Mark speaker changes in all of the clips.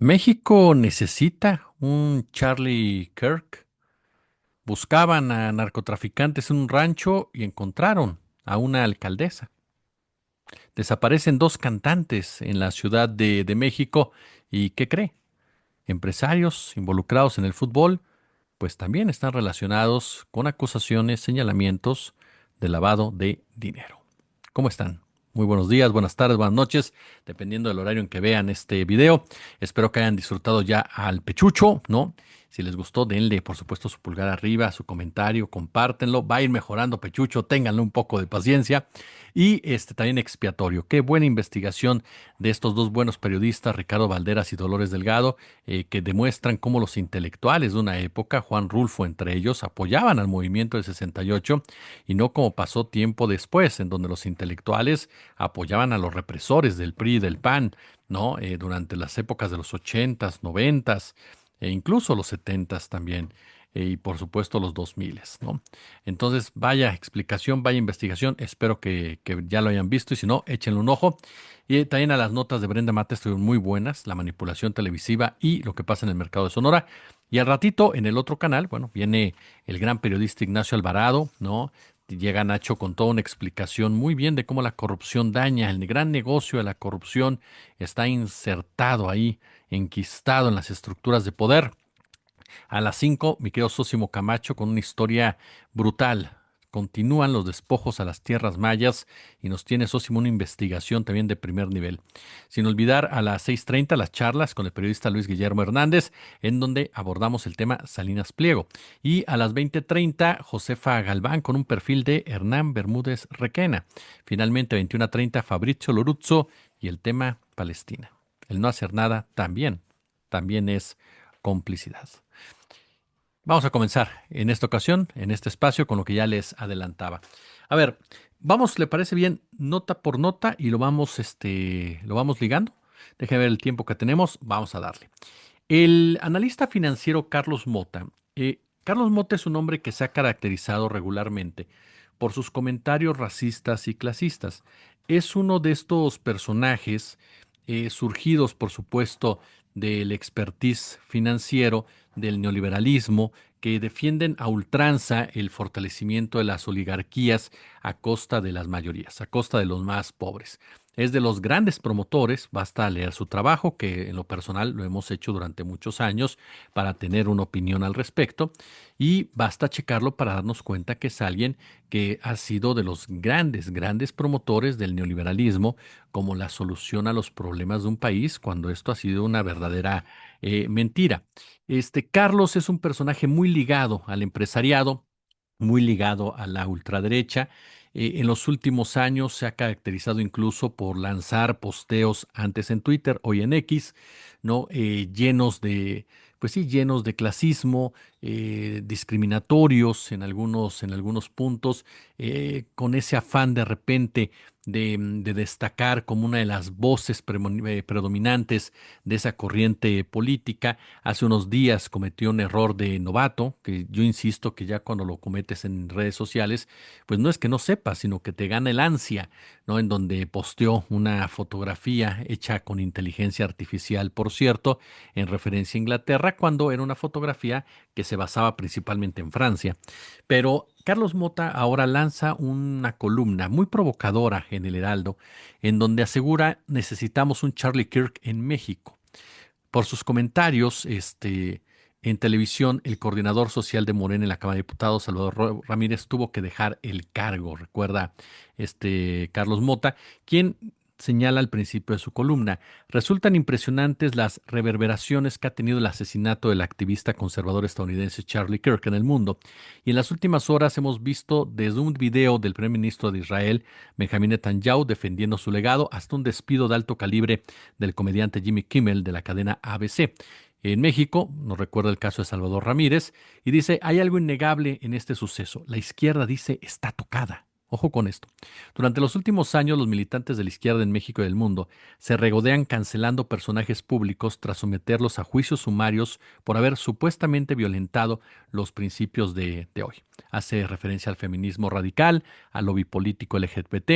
Speaker 1: México necesita un Charlie Kirk. Buscaban a narcotraficantes en un rancho y encontraron a una alcaldesa. Desaparecen dos cantantes en la Ciudad de México. ¿Y qué cree? Empresarios involucrados en el fútbol, pues también están relacionados con acusaciones, señalamientos de lavado de dinero. ¿Cómo están? Muy buenos días, buenas tardes, buenas noches, dependiendo del horario en que vean este video. Espero que hayan disfrutado ya al pechucho, ¿no? Si les gustó, denle, por supuesto, su pulgar arriba, su comentario, compártenlo. Va a ir mejorando pechucho, ténganle un poco de paciencia. Y también expiatorio. Qué buena investigación de estos dos buenos periodistas, Ricardo Valderas y Dolores Delgado, que demuestran cómo los intelectuales de una época, Juan Rulfo entre ellos, apoyaban al movimiento del 68 y no como pasó tiempo después, en donde los intelectuales apoyaban a los represores del PRI y del PAN, ¿no? Durante las épocas de los 80s, 90s e incluso los 70s también. Y por supuesto los 2000, ¿no? Entonces, vaya explicación, vaya investigación. Espero que ya lo hayan visto y si no, échenle un ojo. Y también a las notas de Brenda Mata estuvieron muy buenas, la manipulación televisiva y lo que pasa en el mercado de Sonora. Y al ratito, en el otro canal, bueno, viene el gran periodista Ignacio Alvarado, ¿no? Llega Nacho con toda una explicación muy bien de cómo la corrupción daña, el gran negocio de la corrupción está insertado ahí, enquistado en las estructuras de poder. A las 5, mi querido Sósimo Camacho con una historia brutal. Continúan los despojos a las tierras mayas y nos tiene Sósimo una investigación también de primer nivel. Sin olvidar a las 6:30 las charlas con el periodista Luis Guillermo Hernández, en donde abordamos el tema Salinas Pliego. Y a las 20:30 Josefa Galván con un perfil de Hernán Bermúdez Requena. Finalmente 21:30 Fabrizio Loruzzo y el tema Palestina. El no hacer nada también es complicidad. Vamos a comenzar en esta ocasión, en este espacio, con lo que ya les adelantaba. A ver, vamos, ¿le parece bien? Nota por nota y lo vamos ligando. Déjeme ver el tiempo que tenemos. Vamos a darle. El analista financiero Carlos Mota. Carlos Mota es un hombre que se ha caracterizado regularmente por sus comentarios racistas y clasistas. Es uno de estos personajes surgidos, por supuesto, del expertise financiero, del neoliberalismo, que defienden a ultranza el fortalecimiento de las oligarquías a costa de las mayorías, a costa de los más pobres. Es de los grandes promotores, basta leer su trabajo, que en lo personal lo hemos hecho durante muchos años para tener una opinión al respecto, y basta checarlo para darnos cuenta que es alguien que ha sido de los grandes promotores del neoliberalismo como la solución a los problemas de un país, cuando esto ha sido una verdadera mentira. Carlos es un personaje muy ligado al empresariado, muy ligado a la ultraderecha. En los últimos años se ha caracterizado incluso por lanzar posteos antes en Twitter, hoy en X, ¿no? Llenos de, pues sí, llenos de clasismo, discriminatorios en algunos puntos, con ese afán de repente de destacar como una de las voces predominantes de esa corriente política. Hace unos días cometió un error de novato, que yo insisto que ya cuando lo cometes en redes sociales, pues no es que no sepas, sino que te gana el ansia, ¿no? En donde posteó una fotografía hecha con inteligencia artificial, por cierto, en referencia a Inglaterra, cuando era una fotografía que se basaba principalmente en Francia. Pero Carlos Mota ahora lanza una columna muy provocadora en el Heraldo, en donde asegura necesitamos un Charlie Kirk en México. Por sus comentarios, en televisión, el coordinador social de Morena en la Cámara de Diputados, Salvador Ramírez, tuvo que dejar el cargo. Recuerda, Carlos Mota, quien señala al principio de su columna, resultan impresionantes las reverberaciones que ha tenido el asesinato del activista conservador estadounidense Charlie Kirk en el mundo. Y en las últimas horas hemos visto desde un video del primer ministro de Israel, Benjamin Netanyahu, defendiendo su legado, hasta un despido de alto calibre del comediante Jimmy Kimmel de la cadena ABC. En México, nos recuerda el caso de Salvador Ramírez, y dice, hay algo innegable en este suceso. La izquierda dice, está tocada. Ojo con esto. Durante los últimos años, los militantes de la izquierda en México y del mundo se regodean cancelando personajes públicos tras someterlos a juicios sumarios por haber supuestamente violentado los principios de hoy. Hace referencia al feminismo radical, al lobby político LGBT,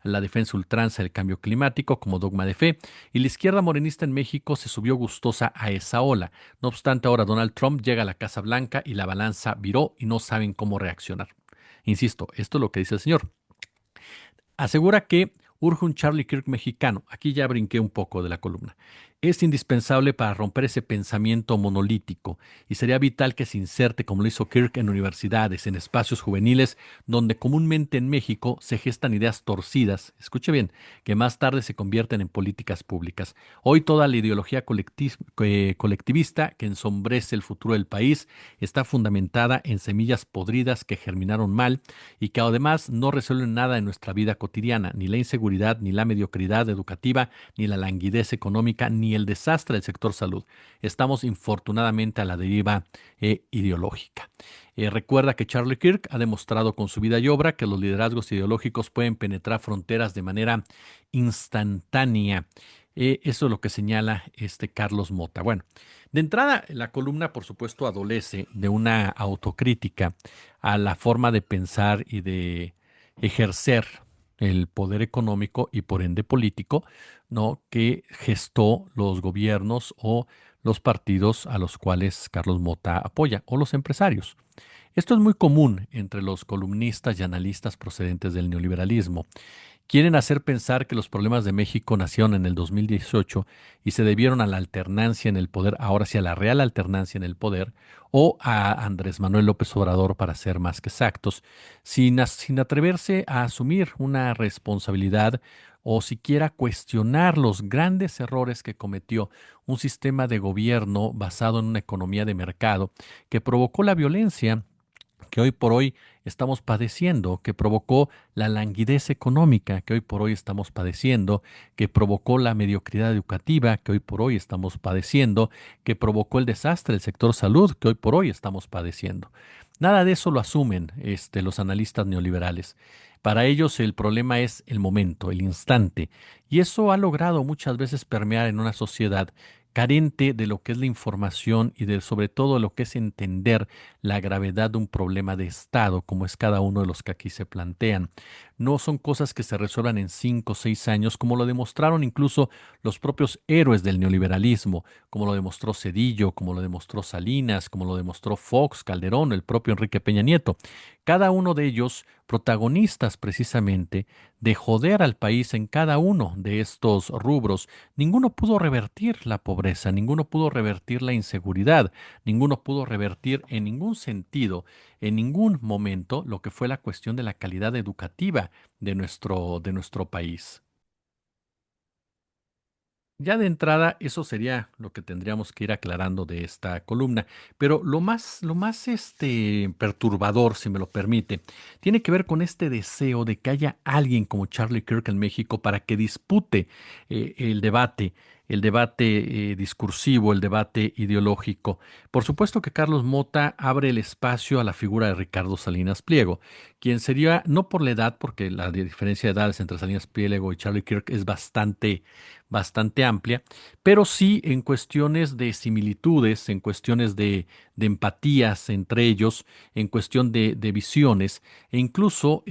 Speaker 1: a la defensa ultranza del cambio climático como dogma de fe, y la izquierda morenista en México se subió gustosa a esa ola. No obstante, ahora Donald Trump llega a la Casa Blanca y la balanza viró y no saben cómo reaccionar. Insisto, esto es lo que dice el señor. Asegura que urge un Charlie Kirk mexicano. Aquí ya brinqué un poco de la columna. Es indispensable para romper ese pensamiento monolítico y sería vital que se inserte como lo hizo Kirk en universidades, en espacios juveniles, donde comúnmente en México se gestan ideas torcidas, escuche bien, que más tarde se convierten en políticas públicas. Hoy toda la ideología colectivista que ensombrece el futuro del país está fundamentada en semillas podridas que germinaron mal y que además no resuelven nada en nuestra vida cotidiana, ni la inseguridad, ni la mediocridad educativa, ni la languidez económica, ni el desastre del sector salud. Estamos infortunadamente a la deriva ideológica. Recuerda que Charlie Kirk ha demostrado con su vida y obra que los liderazgos ideológicos pueden penetrar fronteras de manera instantánea. Eso es lo que señala este Carlos Mota. Bueno, de entrada, la columna, por supuesto, adolece de una autocrítica a la forma de pensar y de ejercer el poder económico y por ende político, ¿no? Que gestó los gobiernos o los partidos a los cuales Carlos Mota apoya o los empresarios. Esto es muy común entre los columnistas y analistas procedentes del neoliberalismo. Quieren hacer pensar que los problemas de México nacieron en el 2018 y se debieron a la alternancia en el poder, ahora sí a la real alternancia en el poder, o a Andrés Manuel López Obrador, para ser más que exactos, sin atreverse a asumir una responsabilidad o siquiera cuestionar los grandes errores que cometió un sistema de gobierno basado en una economía de mercado que provocó la violencia que hoy por hoy estamos padeciendo, que provocó la languidez económica que hoy por hoy estamos padeciendo, que provocó la mediocridad educativa que hoy por hoy estamos padeciendo, que provocó el desastre del sector salud que hoy por hoy estamos padeciendo. Nada de eso lo asumen los analistas neoliberales. Para ellos el problema es el momento, el instante, y eso ha logrado muchas veces permear en una sociedad carente de lo que es la información y de sobre todo lo que es entender la gravedad de un problema de Estado, como es cada uno de los que aquí se plantean. No son cosas que se resuelvan en 5 o 6 años, como lo demostraron incluso los propios héroes del neoliberalismo, como lo demostró Cedillo, como lo demostró Salinas, como lo demostró Fox, Calderón, el propio Enrique Peña Nieto. Cada uno de ellos protagonistas precisamente de joder al país en cada uno de estos rubros. Ninguno pudo revertir la pobreza, ninguno pudo revertir la inseguridad, ninguno pudo revertir en ningún sentido, en ningún momento, lo que fue la cuestión de la calidad educativa de nuestro país. Ya de entrada, eso sería lo que tendríamos que ir aclarando de esta columna. Pero lo más perturbador, si me lo permite, tiene que ver con este deseo de que haya alguien como Charlie Kirk en México para que dispute el debate discursivo, el debate ideológico. Por supuesto que Carlos Mota abre el espacio a la figura de Ricardo Salinas Pliego, quien sería, no por la edad, porque la diferencia de edades entre Salinas Pliego y Charlie Kirk es bastante amplia, pero sí en cuestiones de similitudes, en cuestiones de empatías entre ellos, en cuestión de visiones, e incluso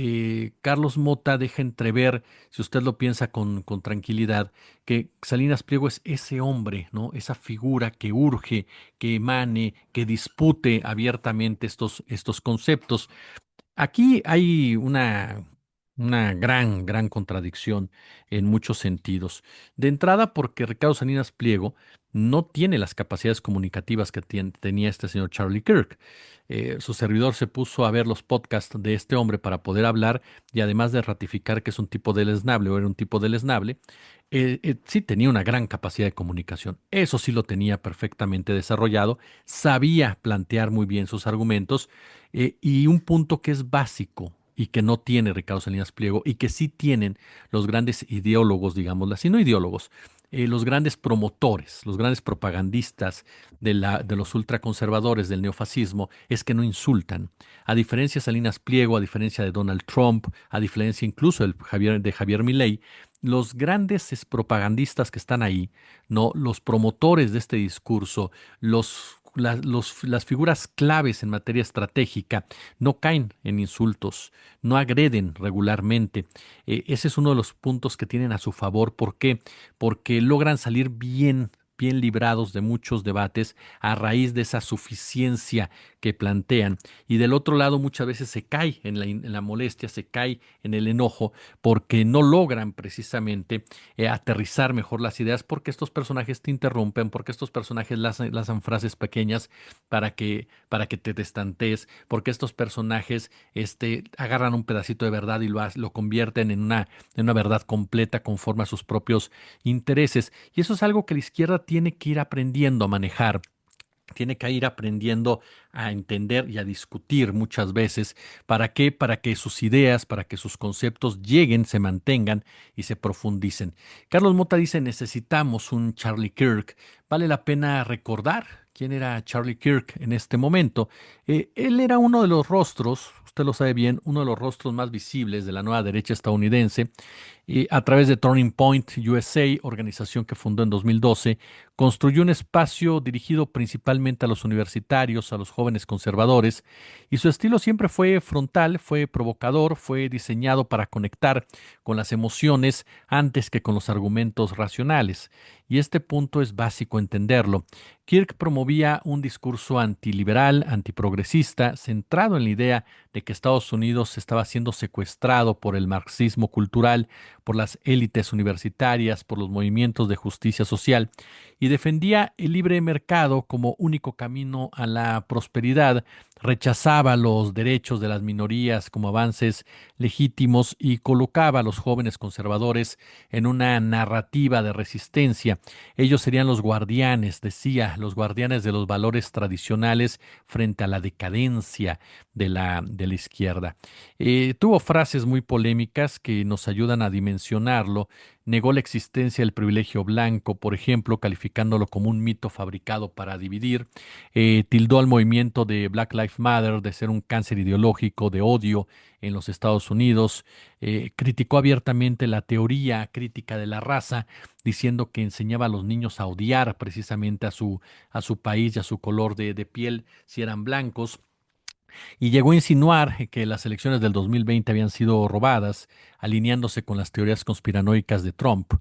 Speaker 1: Carlos Mota deja entrever, si usted lo piensa con tranquilidad, que Salinas Pliego es ese hombre, ¿no? Esa figura que urge, que emane, que dispute abiertamente estos conceptos. Aquí hay una gran contradicción en muchos sentidos. De entrada, porque Ricardo Salinas Pliego no tiene las capacidades comunicativas que tenía este señor Charlie Kirk. Su servidor se puso a ver los podcasts de este hombre para poder hablar y además de ratificar que es un tipo deleznable o era un tipo deleznable, sí tenía una gran capacidad de comunicación. Eso sí lo tenía perfectamente desarrollado, sabía plantear muy bien sus argumentos y un punto que es básico y que no tiene Ricardo Salinas Pliego y que sí tienen los grandes ideólogos, digámoslo así, no ideólogos, los grandes promotores, los grandes propagandistas de los ultraconservadores del neofascismo es que no insultan. A diferencia de Salinas Pliego, a diferencia de Donald Trump, a diferencia incluso de Javier Milei, los grandes propagandistas que están ahí, no, los promotores de este discurso, las figuras claves en materia estratégica, no caen en insultos, no agreden regularmente. Ese es uno de los puntos que tienen a su favor. ¿Por qué? Porque logran salir bien librados de muchos debates a raíz de esa suficiencia que plantean. Y del otro lado muchas veces se cae en la molestia, se cae en el enojo, porque no logran precisamente aterrizar mejor las ideas, porque estos personajes te interrumpen, porque estos personajes lanzan frases pequeñas para que te destantees, porque estos personajes agarran un pedacito de verdad y lo convierten en una verdad completa conforme a sus propios intereses. Y eso es algo que la izquierda tiene que ir aprendiendo a manejar. Tiene que ir aprendiendo a entender y a discutir muchas veces. ¿Para qué? Para que sus ideas, para que sus conceptos lleguen, se mantengan y se profundicen. Carlos Mota dice, necesitamos un Charlie Kirk. Vale la pena recordar quién era Charlie Kirk en este momento. Él era uno de los rostros, usted lo sabe bien, uno de los rostros más visibles de la nueva derecha estadounidense. Y a través de Turning Point USA, organización que fundó en 2012, construyó un espacio dirigido principalmente a los universitarios, a los jóvenes conservadores, y su estilo siempre fue frontal, fue provocador, fue diseñado para conectar con las emociones antes que con los argumentos racionales. Y este punto es básico entenderlo. Kirk promovía un discurso antiliberal, antiprogresista, centrado en la idea de que Estados Unidos estaba siendo secuestrado por el marxismo cultural, por las élites universitarias, por los movimientos de justicia social, y defendía el libre mercado como único camino a la prosperidad, rechazaba los derechos de las minorías como avances legítimos y colocaba a los jóvenes conservadores en una narrativa de resistencia. Ellos serían los guardianes, decía, los guardianes de los valores tradicionales frente a la decadencia de la izquierda. Tuvo frases muy polémicas que nos ayudan a dimensionarlo. Negó la existencia del privilegio blanco, por ejemplo, calificándolo como un mito fabricado para dividir. Tildó al movimiento de Black Lives Matter de ser un cáncer ideológico de odio en los Estados Unidos. Criticó abiertamente la teoría crítica de la raza, diciendo que enseñaba a los niños a odiar precisamente a su país y a su color de piel si eran blancos, y llegó a insinuar que las elecciones del 2020 habían sido robadas, alineándose con las teorías conspiranoicas de Trump.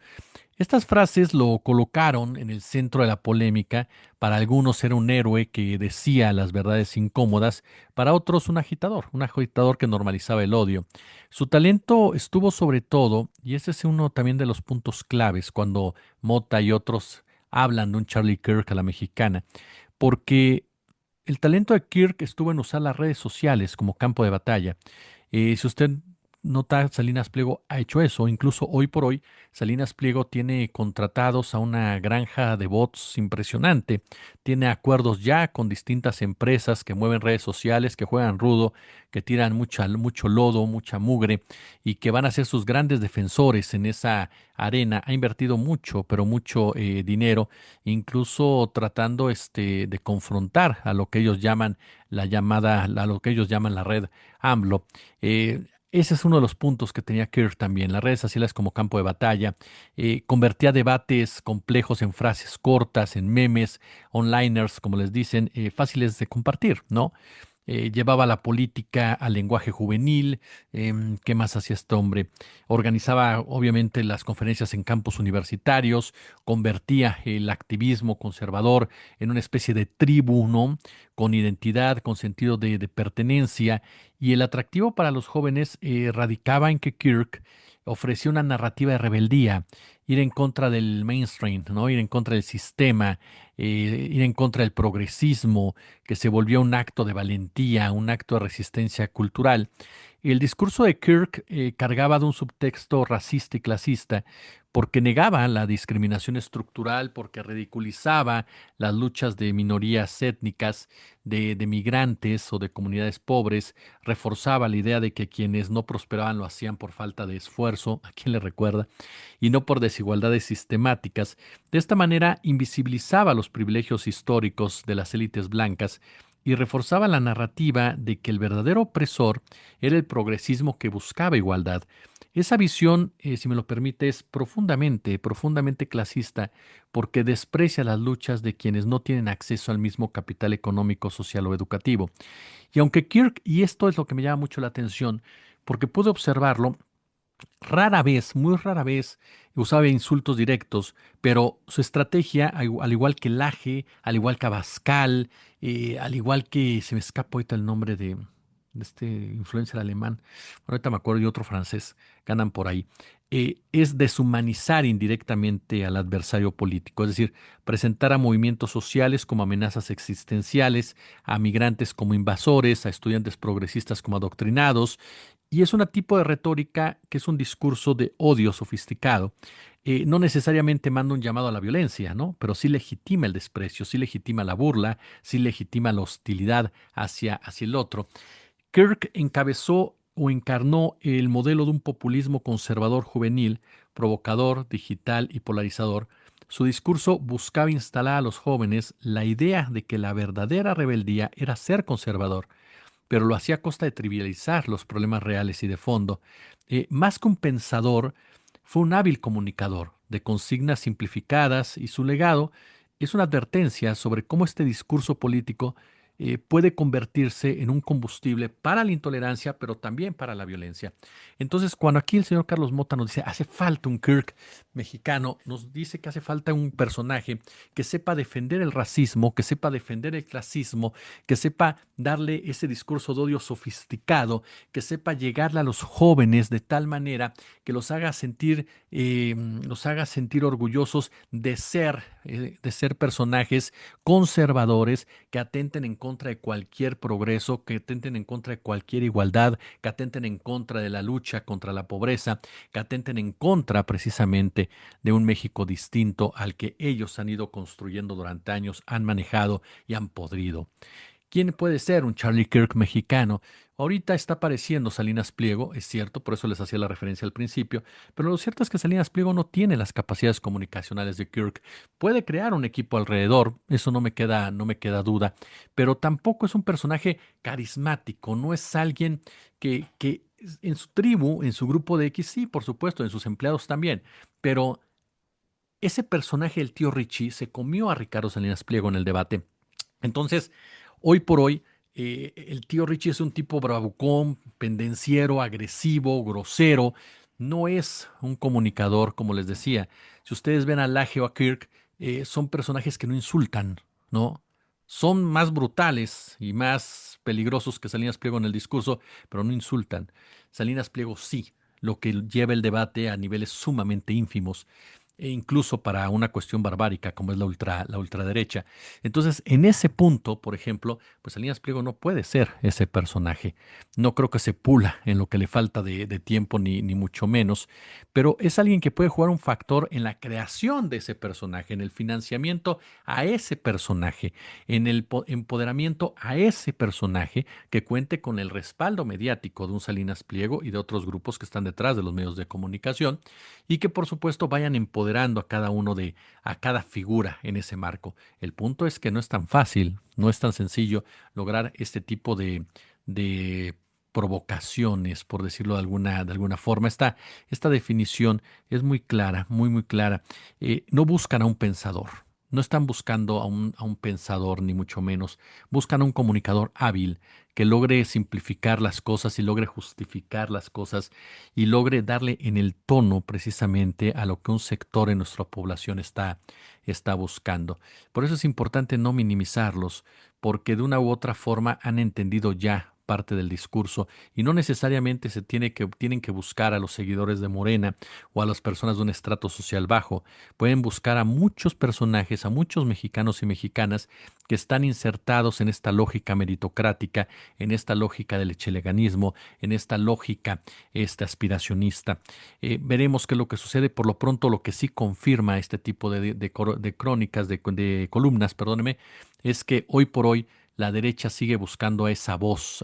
Speaker 1: Estas frases lo colocaron en el centro de la polémica. Para algunos era un héroe que decía las verdades incómodas, para otros un agitador que normalizaba el odio. Su talento estuvo sobre todo, y ese es uno también de los puntos claves cuando Mota y otros hablan de un Charlie Kirk a la mexicana, porque el talento de Kirk estuvo en usar las redes sociales como campo de batalla. Si usted nota, Salinas Pliego ha hecho eso. Incluso hoy por hoy, Salinas Pliego tiene contratados a una granja de bots impresionante. Tiene acuerdos ya con distintas empresas que mueven redes sociales, que juegan rudo, que tiran mucho lodo, mucha mugre y que van a ser sus grandes defensores en esa arena. Ha invertido mucho, pero mucho dinero, incluso tratando de confrontar a lo que ellos llaman a lo que ellos llaman la red AMLO. Ese es uno de los puntos que tenía Kirk también, las redes sociales como campo de batalla. Convertía debates complejos en frases cortas, en memes, onliners, como les dicen, fáciles de compartir, ¿no? Llevaba la política al lenguaje juvenil. ¿Qué más hacía este hombre? Organizaba obviamente las conferencias en campus universitarios, convertía el activismo conservador en una especie de tribu, ¿no? Con identidad, con sentido de pertenencia. Y el atractivo para los jóvenes radicaba en que Kirk ofrecía una narrativa de rebeldía, ir en contra del mainstream, ¿no? Ir en contra del sistema, ir en contra del progresismo, que se volvió un acto de valentía, un acto de resistencia cultural. El discurso de Kirk cargaba de un subtexto racista y clasista, porque negaba la discriminación estructural, porque ridiculizaba las luchas de minorías étnicas, de migrantes o de comunidades pobres, reforzaba la idea de que quienes no prosperaban lo hacían por falta de esfuerzo, ¿a quién le recuerda? Y no por desigualdades sistemáticas. De esta manera invisibilizaba los privilegios históricos de las élites blancas y reforzaba la narrativa de que el verdadero opresor era el progresismo que buscaba igualdad. Esa visión, si me lo permite, es profundamente clasista porque desprecia las luchas de quienes no tienen acceso al mismo capital económico, social o educativo. Y aunque Kirk, y esto es lo que me llama mucho la atención, porque pude observarlo, rara vez, muy rara vez, usaba insultos directos, pero su estrategia, al igual que Laje, al igual que Abascal, al igual que, se me escapa ahorita el nombre de este influencer alemán, bueno, ahorita me acuerdo, y otro francés, que andan por ahí, es deshumanizar indirectamente al adversario político, es decir, presentar a movimientos sociales como amenazas existenciales, a migrantes como invasores, a estudiantes progresistas como adoctrinados, y es un tipo de retórica que es un discurso de odio sofisticado. No necesariamente manda un llamado a la violencia, ¿no? Pero sí legitima el desprecio, sí legitima la burla, sí legitima la hostilidad hacia el otro. Kirk encabezó o encarnó el modelo de un populismo conservador juvenil, provocador, digital y polarizador. Su discurso buscaba instalar a los jóvenes la idea de que la verdadera rebeldía era ser conservador, pero lo hacía a costa de trivializar los problemas reales y de fondo. Más que un pensador, fue un hábil comunicador de consignas simplificadas y su legado es una advertencia sobre cómo este discurso político puede convertirse en un combustible para la intolerancia, pero también para la violencia. Entonces, cuando aquí el señor Carlos Mota nos dice, hace falta un Kirk mexicano, nos dice que hace falta un personaje que sepa defender el racismo, que sepa defender el clasismo, que sepa darle ese discurso de odio sofisticado, que sepa llegarle a los jóvenes de tal manera que los haga sentir orgullosos de ser personajes conservadores que atenten en contra de cualquier progreso, que atenten en contra de cualquier igualdad, que atenten en contra de la lucha contra la pobreza, que atenten en contra precisamente de un México distinto al que ellos han ido construyendo durante años, han manejado y han podrido. ¿Quién puede ser un Charlie Kirk mexicano? Ahorita está apareciendo Salinas Pliego, es cierto, por eso les hacía la referencia al principio, pero lo cierto es que Salinas Pliego no tiene las capacidades comunicacionales de Kirk. Puede crear un equipo alrededor, eso no me queda duda, pero tampoco es un personaje carismático, no es alguien que en su tribu, en su grupo de X, sí, por supuesto, en sus empleados también, pero ese personaje, el tío Richie, se comió a Ricardo Salinas Pliego en el debate. Entonces, hoy por hoy, el tío Richie es un tipo bravucón, pendenciero, agresivo, grosero. No es un comunicador, como les decía. Si ustedes ven a Laje o a Kirk, son personajes que no insultan, ¿no? Son más brutales y más peligrosos que Salinas Pliego en el discurso, pero no insultan. Salinas Pliego sí, lo que lleva el debate a niveles sumamente ínfimos e incluso para una cuestión barbárica como es la ultraderecha. Entonces, en ese punto, por ejemplo, pues Salinas Pliego no puede ser ese personaje. No creo que se pula en lo que le falta de tiempo, ni mucho menos, pero es alguien que puede jugar un factor en la creación de ese personaje, en el financiamiento a ese personaje, en el empoderamiento a ese personaje que cuente con el respaldo mediático de un Salinas Pliego y de otros grupos que están detrás de los medios de comunicación y que por supuesto vayan empoderando a cada a cada figura en ese marco. El punto es que no es tan fácil, no es tan sencillo lograr este tipo de provocaciones, por decirlo de alguna forma. Esta definición es muy clara, muy clara. No buscan a un pensador. No están buscando a un pensador, ni mucho menos. Buscan a un comunicador hábil que logre simplificar las cosas y logre justificar las cosas y logre darle en el tono precisamente a lo que un sector en nuestra población está buscando. Por eso es importante no minimizarlos, porque de una u otra forma han entendido ya parte del discurso y no necesariamente tienen que buscar a los seguidores de Morena o a las personas de un estrato social bajo. Pueden buscar a muchos personajes, a muchos mexicanos y mexicanas que están insertados en esta lógica meritocrática, en esta lógica del echeleganismo, en esta lógica aspiracionista. Veremos qué es lo que sucede. Por lo pronto, lo que sí confirma este tipo de crónicas, de columnas, perdóneme, es que hoy por hoy la derecha sigue buscando a esa voz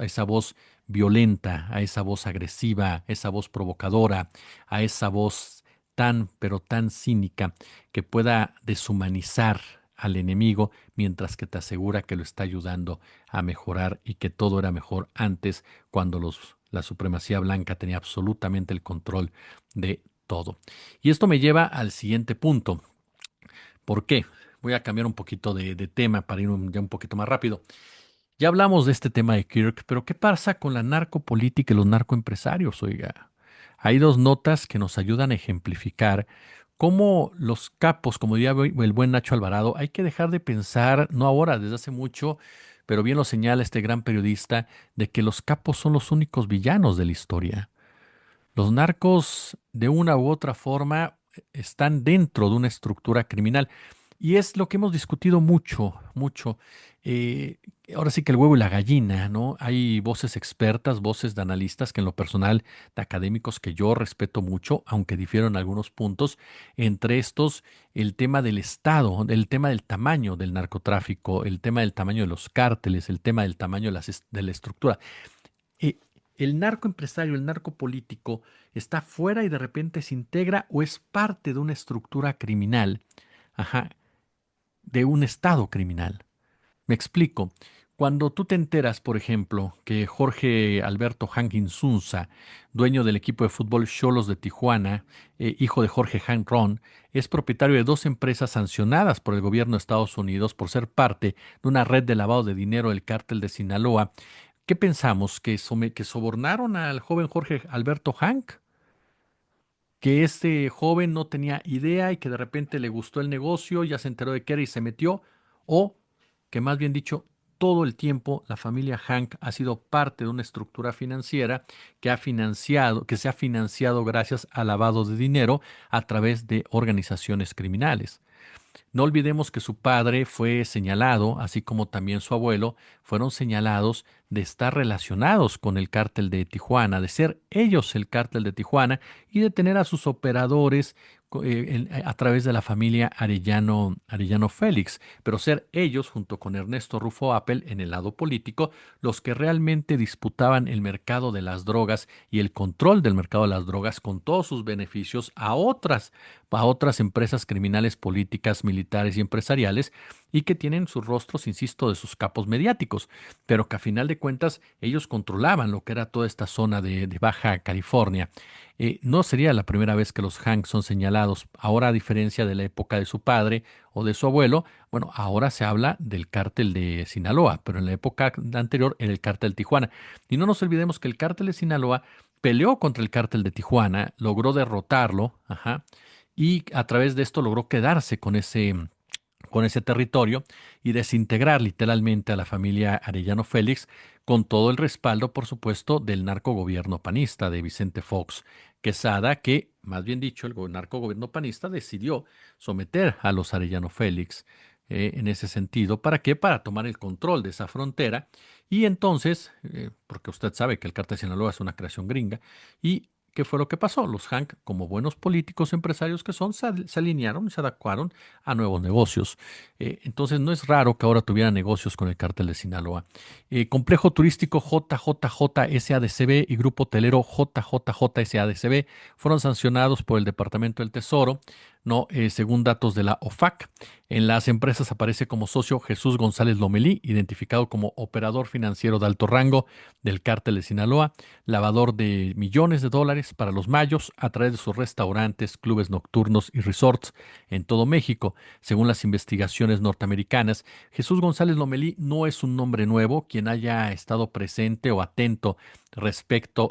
Speaker 1: violenta, a esa voz agresiva, a esa voz provocadora, a esa voz tan, pero tan cínica que pueda deshumanizar al enemigo mientras que te asegura que lo está ayudando a mejorar y que todo era mejor antes cuando la supremacía blanca tenía absolutamente el control de todo. Y esto me lleva al siguiente punto. ¿Por qué? Voy a cambiar un poquito de tema para ir ya un poquito más rápido. Ya hablamos de este tema de Kirk, pero ¿qué pasa con la narcopolítica y los narcoempresarios? Oiga, hay dos notas que nos ayudan a ejemplificar cómo los capos, como diría el buen Nacho Alvarado, hay que dejar de pensar, no ahora, desde hace mucho, pero bien lo señala este gran periodista, de que los capos son los únicos villanos de la historia. Los narcos, de una u otra forma, están dentro de una estructura criminal. Y es lo que hemos discutido mucho, mucho. Eh, Ahora sí que el huevo y la gallina, ¿no? Hay voces expertas, voces de analistas que en lo personal, de académicos que yo respeto mucho, aunque difiero en algunos puntos. Entre estos, el tema del Estado, el tema del tamaño del narcotráfico, el tema del tamaño de los cárteles, el tema del tamaño de la estructura. eh, el narco empresario, el narco político, está fuera y de repente se integra o es parte de una estructura criminal, ajá, de un estado criminal. Me explico. Cuando tú te enteras, por ejemplo, que Jorge Alberto Hank Insunza, dueño del equipo de fútbol Xolos de Tijuana, hijo de Jorge Hank Ron, es propietario de dos empresas sancionadas por el gobierno de Estados Unidos por ser parte de una red de lavado de dinero del cártel de Sinaloa. ¿Qué pensamos? ¿Que sobornaron al joven Jorge Alberto Hank? ¿Que este joven no tenía idea y que de repente le gustó el negocio, ya se enteró de qué era y se metió? ¿O que más bien dicho, todo el tiempo la familia Hank ha sido parte de una estructura financiera que se ha financiado gracias al lavado de dinero a través de organizaciones criminales? No olvidemos que su padre fue señalado, así como también su abuelo, fueron señalados de estar relacionados con el cártel de Tijuana, de ser ellos el cártel de Tijuana y de tener a sus operadores a través de la familia Arellano Félix, pero ser ellos, junto con Ernesto Rufo Appel, en el lado político, los que realmente disputaban el mercado de las drogas y el control del mercado de las drogas con todos sus beneficios a otras empresas criminales políticas, militares y empresariales, y que tienen sus rostros, insisto, de sus capos mediáticos, pero que a final de cuentas ellos controlaban lo que era toda esta zona de Baja California. No sería la primera vez que los Hanks son señalados. Ahora, a diferencia de la época de su padre o de su abuelo, bueno, ahora se habla del cártel de Sinaloa, pero en la época anterior era el cártel Tijuana. Y no nos olvidemos que el cártel de Sinaloa peleó contra el cártel de Tijuana, logró derrotarlo, ajá, y a través de esto logró quedarse con ese territorio y desintegrar literalmente a la familia Arellano Félix, con todo el respaldo, por supuesto, del narcogobierno panista de Vicente Fox Quesada, que, más bien dicho, el narcogobierno panista decidió someter a los Arellano Félix en ese sentido. ¿Para qué? Para tomar el control de esa frontera. Y entonces, porque usted sabe que el cártel de Sinaloa es una creación gringa, y ¿qué fue lo que pasó? Los Hank, como buenos políticos empresarios que son, se alinearon y se adecuaron a nuevos negocios. Entonces no es raro que ahora tuviera negocios con el cártel de Sinaloa. Complejo turístico JJJ SADCB y grupo hotelero JJJ SADCB fueron sancionados por el Departamento del Tesoro, no, según datos de la OFAC. En las empresas aparece como socio Jesús González Lomelí, identificado como operador financiero de alto rango del cártel de Sinaloa, lavador de millones de dólares para los mayos a través de sus restaurantes, clubes nocturnos y resorts en todo México. Según las investigaciones norteamericanas, Jesús González Lomelí no es un nombre nuevo. Quien haya estado presente o atento respecto,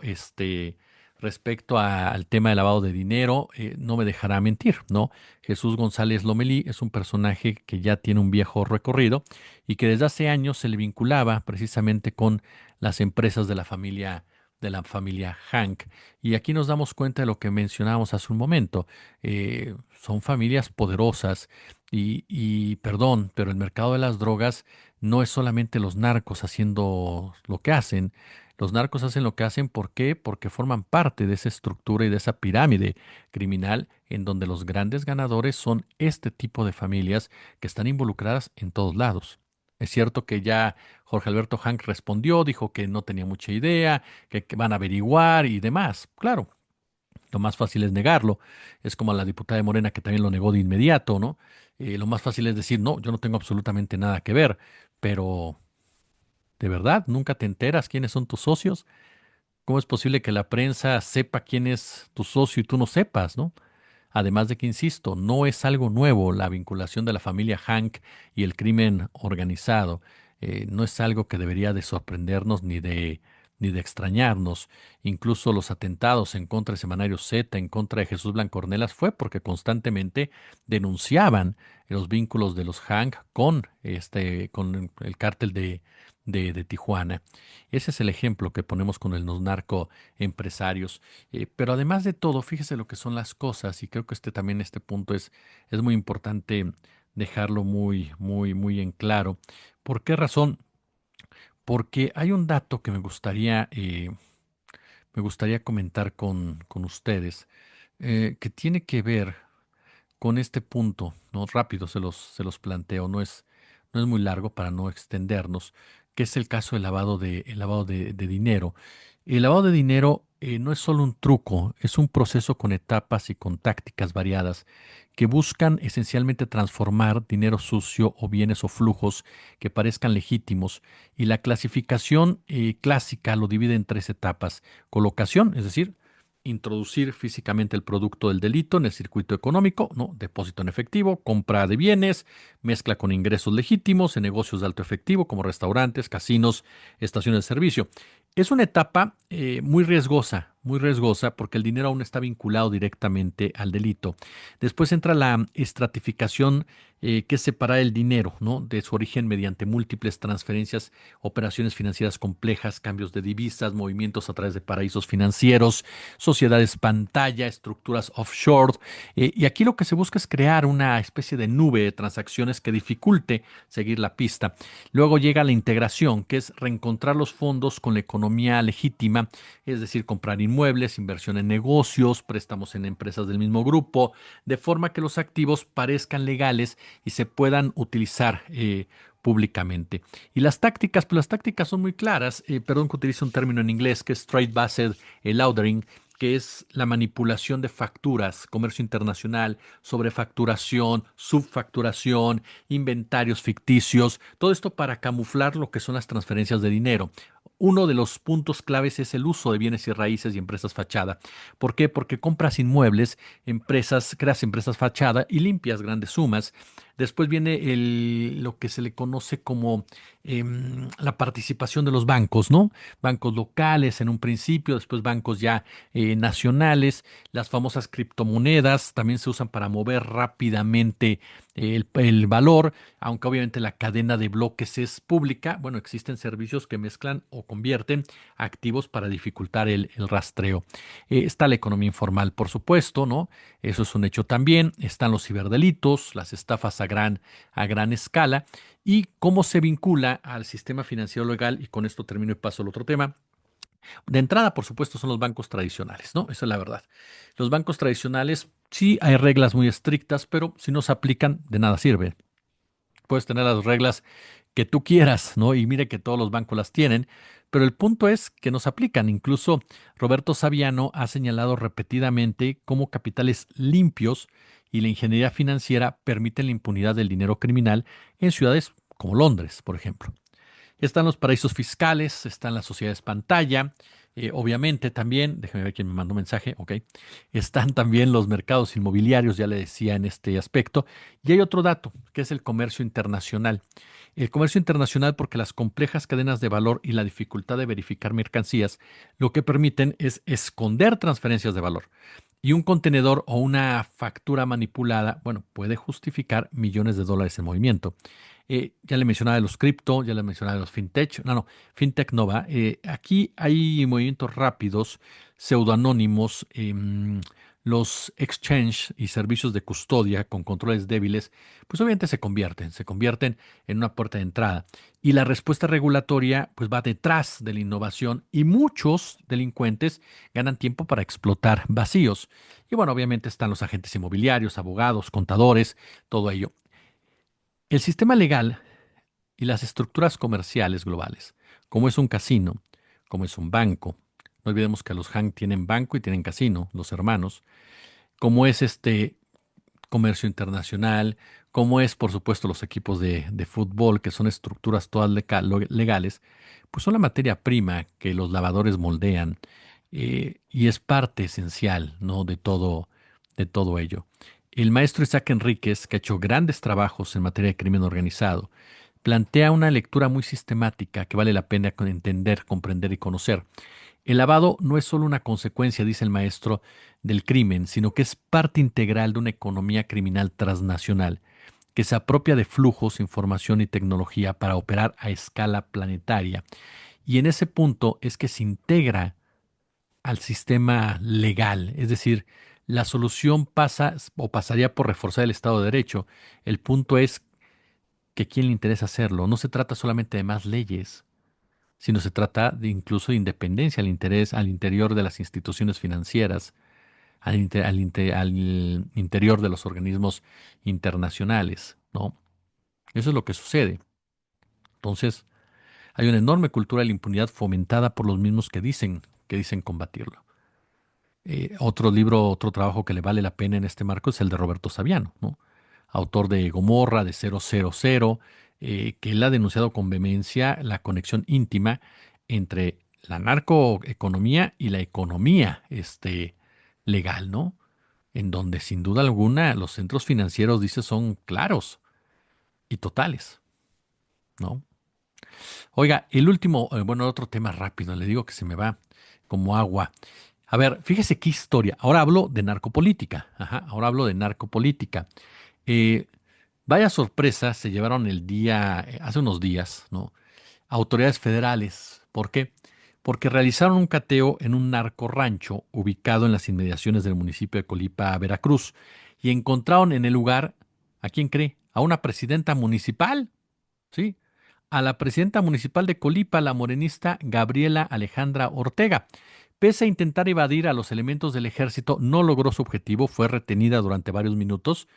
Speaker 1: al tema de lavado de dinero, no me dejará mentir, ¿no? Jesús González Lomelí es un personaje que ya tiene un viejo recorrido y que desde hace años se le vinculaba precisamente con las empresas de la familia Hank. Y aquí nos damos cuenta de lo que mencionábamos hace un momento. Son familias poderosas perdón, pero el mercado de las drogas no es solamente los narcos haciendo lo que hacen. Los narcos hacen lo que hacen, ¿por qué? Porque forman parte de esa estructura y de esa pirámide criminal en donde los grandes ganadores son este tipo de familias que están involucradas en todos lados. Es cierto que ya Jorge Alberto Hank respondió, dijo que no tenía mucha idea, que van a averiguar y demás. Claro, Lo más fácil es negarlo. Es como a la diputada de Morena que también lo negó de inmediato, ¿no? Lo más fácil es decir, no, yo no tengo absolutamente nada que ver, pero ¿de verdad nunca te enteras quiénes son tus socios? ¿Cómo es posible que la prensa sepa quién es tu socio y tú no sepas, ¿no? Además de que, insisto, no es algo nuevo la vinculación de la familia Hank y el crimen organizado. No es algo que debería de sorprendernos ni de extrañarnos. Incluso los atentados en contra del Semanario Z, en contra de Jesús Blanco Ornelas, fue porque constantemente denunciaban los vínculos de los Hank con el cártel de Tijuana. Ese es el ejemplo que ponemos con los narcoempresarios. Pero además de todo, fíjese lo que son las cosas, y creo que este punto es muy importante dejarlo muy, muy, muy en claro. ¿Por qué razón? Porque hay un dato que me gustaría comentar con ustedes, que tiene que ver con este punto, ¿no? Rápido se los planteo, no es muy largo para no extendernos, que es el caso del el lavado de dinero. El lavado de dinero no es solo un truco, es un proceso con etapas y con tácticas variadas que buscan esencialmente transformar dinero sucio o bienes o flujos que parezcan legítimos. Y la clasificación clásica lo divide en tres etapas. Colocación, es decir, introducir físicamente el producto del delito en el circuito económico, ¿no? Depósito en efectivo, compra de bienes, mezcla con ingresos legítimos en negocios de alto efectivo como restaurantes, casinos, estaciones de servicio. Es una etapa muy riesgosa porque el dinero aún está vinculado directamente al delito. Después entra la estratificación, que es separar el dinero, ¿no? De su origen mediante múltiples transferencias, operaciones financieras complejas, cambios de divisas, movimientos a través de paraísos financieros, sociedades pantalla, estructuras offshore. Y aquí lo que se busca es crear una especie de nube de transacciones que dificulte seguir la pista. Luego llega la integración, que es reencontrar los fondos con la economía legítima, es decir, comprar inmuebles, inversión en negocios, préstamos en empresas del mismo grupo, de forma que los activos parezcan legales y se puedan utilizar públicamente. Y las tácticas, pues las tácticas son muy claras. Perdón que utilice un término en inglés que es trade based laundering, que es la manipulación de facturas, comercio internacional, sobrefacturación, subfacturación, inventarios ficticios, todo esto para camuflar lo que son las transferencias de dinero. Uno de los puntos claves es el uso de bienes y raíces y empresas fachada. ¿Por qué? Porque compras inmuebles, creas empresas fachada y limpias grandes sumas. Después viene lo que se le conoce como la participación de los bancos, ¿no? Bancos locales en un principio, después bancos ya nacionales. Las famosas criptomonedas también se usan para mover rápidamente el valor, aunque obviamente la cadena de bloques es pública. Bueno, existen servicios que mezclan o convierten activos para dificultar el rastreo. Está la economía informal, por supuesto, ¿no? Eso es un hecho también. Están los ciberdelitos, las estafas a gran escala, y cómo se vincula al sistema financiero legal. Y con esto termino y paso al otro tema. De entrada, por supuesto, son los bancos tradicionales, ¿no? Esa es la verdad. Los bancos tradicionales, sí hay reglas muy estrictas, pero si no se aplican, de nada sirve. Puedes tener las reglas que tú quieras, ¿no? Y mire que todos los bancos las tienen, pero el punto es que nos aplican. Incluso Roberto Saviano ha señalado repetidamente cómo capitales limpios y la ingeniería financiera permiten la impunidad del dinero criminal en ciudades como Londres, por ejemplo. Están los paraísos fiscales, están las sociedades pantalla, obviamente también, déjeme ver quién me mandó un mensaje, ok, están también los mercados inmobiliarios, ya le decía en este aspecto, y hay otro dato, que es el comercio internacional. El comercio internacional, porque las complejas cadenas de valor y la dificultad de verificar mercancías, lo que permiten es esconder transferencias de valor. Y un contenedor o una factura manipulada, bueno, puede justificar millones de dólares en movimiento. Ya le mencionaba de los cripto, ya le mencionaba de los fintech. No, no, fintech no va. Aquí hay movimientos rápidos, pseudoanónimos, los exchange y servicios de custodia con controles débiles, pues obviamente se convierten en una puerta de entrada. Y la respuesta regulatoria, pues va detrás de la innovación, y muchos delincuentes ganan tiempo para explotar vacíos. Y bueno, obviamente están los agentes inmobiliarios, abogados, contadores, todo ello. El sistema legal y las estructuras comerciales globales, como es un casino, como es un banco, No olvidemos que los Han tienen banco y tienen casino, los hermanos. Como es comercio internacional, como es, por supuesto, los equipos de fútbol, que son estructuras todas legales, pues son la materia prima que los lavadores moldean, y es parte esencial, ¿no? De todo ello. El maestro Isaac Enríquez, que ha hecho grandes trabajos en materia de crimen organizado, plantea una lectura muy sistemática que vale la pena entender, comprender y conocer. El lavado no es solo una consecuencia, dice el maestro, del crimen, sino que es parte integral de una economía criminal transnacional que se apropia de flujos, información y tecnología para operar a escala planetaria. Y en ese punto es que se integra al sistema legal, es decir, la solución pasa o pasaría por reforzar el Estado de Derecho. El punto es que a quién le interesa hacerlo. No se trata solamente de más leyes, sino se trata de incluso de independencia, al interés al interior de las instituciones financieras, al interior de los organismos internacionales, ¿no? Eso es lo que sucede. Entonces, hay una enorme cultura de la impunidad fomentada por los mismos que dicen combatirlo. Otro libro, otro trabajo que le vale la pena en este marco es el de Roberto Saviano, ¿no? Autor de Gomorra, de 000, que él ha denunciado con vehemencia la conexión íntima entre la narcoeconomía y la economía legal, ¿no? En donde sin duda alguna los centros financieros, dice, son claros y totales, ¿no? Oiga, el último, bueno, otro tema rápido, le digo que se me va como agua. A ver, fíjese qué historia. Ahora hablo de narcopolítica. Ajá, ahora hablo de narcopolítica. Eh, Vaya sorpresa se llevaron hace unos días, ¿no? Autoridades federales. ¿Por qué? Porque realizaron un cateo en un narco rancho ubicado en las inmediaciones del municipio de Colipa, Veracruz, y encontraron en el lugar, ¿a quién cree? A una presidenta municipal, ¿sí? A la presidenta municipal de Colipa, la morenista Gabriela Alejandra Ortega. Pese a intentar evadir a los elementos del ejército, no logró su objetivo, fue retenida durante varios minutos.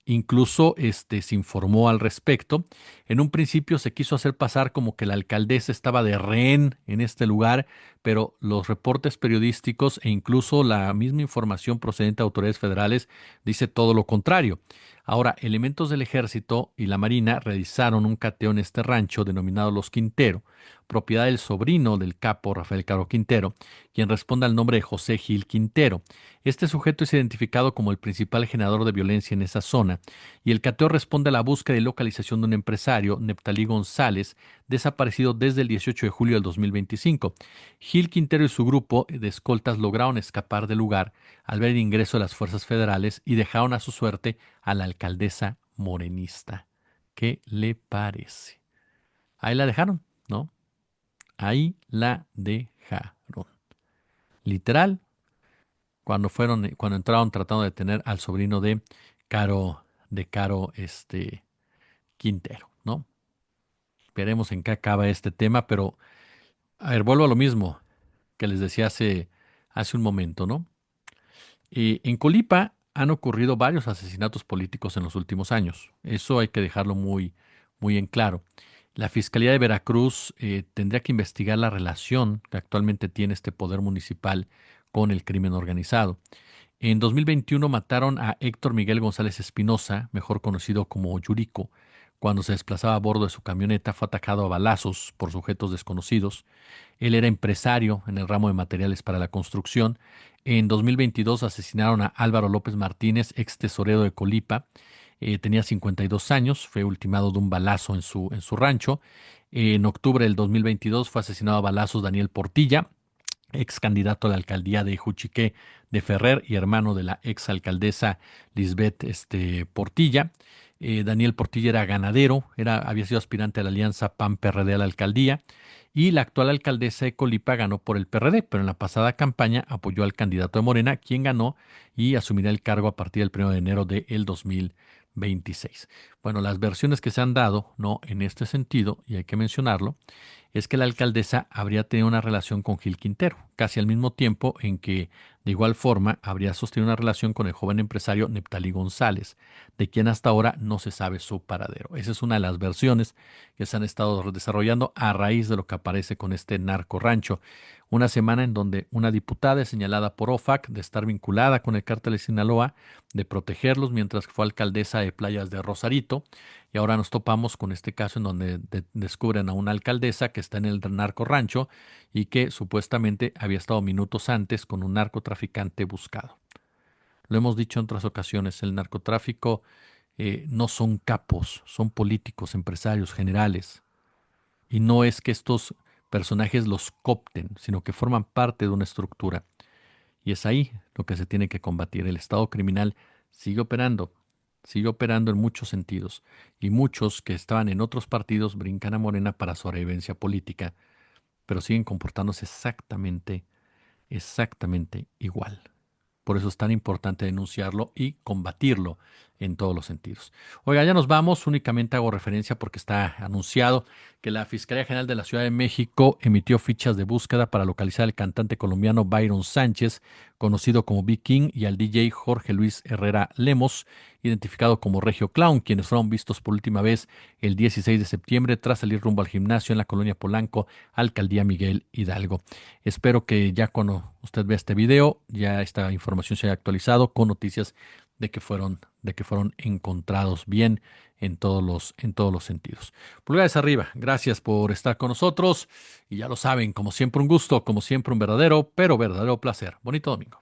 Speaker 1: Incluso se informó al respecto. En un principio se quiso hacer pasar como que la alcaldesa estaba de rehén en este lugar, pero los reportes periodísticos e incluso la misma información procedente de autoridades federales dice todo lo contrario. Ahora, elementos del ejército y la marina realizaron un cateo en este rancho denominado Los Quintero, propiedad del sobrino del capo Rafael Caro Quintero, quien responde al nombre de José Gil Quintero. Este sujeto es identificado como el principal generador de violencia en esa zona, y el cateo responde a la búsqueda y localización de un empresario, Neptalí González, desaparecido desde el 18 de julio del 2025. Gil Quintero y su grupo de escoltas lograron escapar del lugar al ver el ingreso de las fuerzas federales y dejaron a su suerte a la alcaldesa morenista. ¿Qué le parece? Ahí la dejaron, ¿no? Ahí la dejaron. Literal, cuando entraron tratando de detener al sobrino de Caro Quintero, ¿no? Veremos en qué acaba este tema, pero a ver, vuelvo a lo mismo que les decía hace un momento, ¿no? En Colipa han ocurrido varios asesinatos políticos en los últimos años. Eso hay que dejarlo muy, muy en claro. La Fiscalía de Veracruz tendría que investigar la relación que actualmente tiene este poder municipal con el crimen organizado. En 2021 mataron a Héctor Miguel González Espinosa, mejor conocido como Yurico. Cuando se desplazaba a bordo de su camioneta fue atacado a balazos por sujetos desconocidos. Él era empresario en el ramo de materiales para la construcción. En 2022 asesinaron a Álvaro López Martínez, ex tesorero de Colipa. Tenía 52 años, fue ultimado de un balazo en su rancho. En octubre del 2022 fue asesinado a balazos Daniel Portilla, ex candidato a la alcaldía de Juchiqué de Ferrer y hermano de la ex alcaldesa Lisbeth Portilla. Daniel Portilla era ganadero, había sido aspirante a la alianza PAN-PRD a la alcaldía, y la actual alcaldesa de Colipa ganó por el PRD, pero en la pasada campaña apoyó al candidato de Morena, quien ganó y asumirá el cargo a partir del 1 de enero del 2026. Bueno, las versiones que se han dado, ¿no? En este sentido, y hay que mencionarlo, es que la alcaldesa habría tenido una relación con Gil Quintero, casi al mismo tiempo en que, de igual forma, habría sostenido una relación con el joven empresario Neptalí González, de quien hasta ahora no se sabe su paradero. Esa es una de las versiones que se han estado desarrollando a raíz de lo que aparece con este narco rancho. Una semana en donde una diputada es señalada por OFAC de estar vinculada con el cártel de Sinaloa, de protegerlos mientras que fue alcaldesa de Playas de Rosarito, y ahora nos topamos con este caso en donde descubren a una alcaldesa que está en el narco rancho y que supuestamente había estado minutos antes con un narcotraficante buscado. Lo hemos dicho en otras ocasiones, el narcotráfico no son capos, son políticos, empresarios, generales. Y no es que estos personajes los coopten, sino que forman parte de una estructura. Y es ahí lo que se tiene que combatir. El Estado criminal sigue operando en muchos sentidos. Y muchos que estaban en otros partidos brincan a Morena para sobrevivencia política, pero siguen comportándose exactamente igual. Por eso es tan importante denunciarlo y combatirlo en todos los sentidos. Oiga, ya nos vamos. Únicamente hago referencia porque está anunciado que la Fiscalía General de la Ciudad de México emitió fichas de búsqueda para localizar al cantante colombiano Byron Sánchez, conocido como B. King, y al DJ Jorge Luis Herrera Lemos, identificado como Regio Clown, quienes fueron vistos por última vez el 16 de septiembre tras salir rumbo al gimnasio en la colonia Polanco, Alcaldía Miguel Hidalgo. Espero que ya cuando usted vea este video, ya esta información se haya actualizado con noticias de que fueron encontrados bien en todos los sentidos. Pulgares arriba, gracias por estar con nosotros y ya lo saben, como siempre un gusto, como siempre un verdadero, pero verdadero placer. Bonito domingo.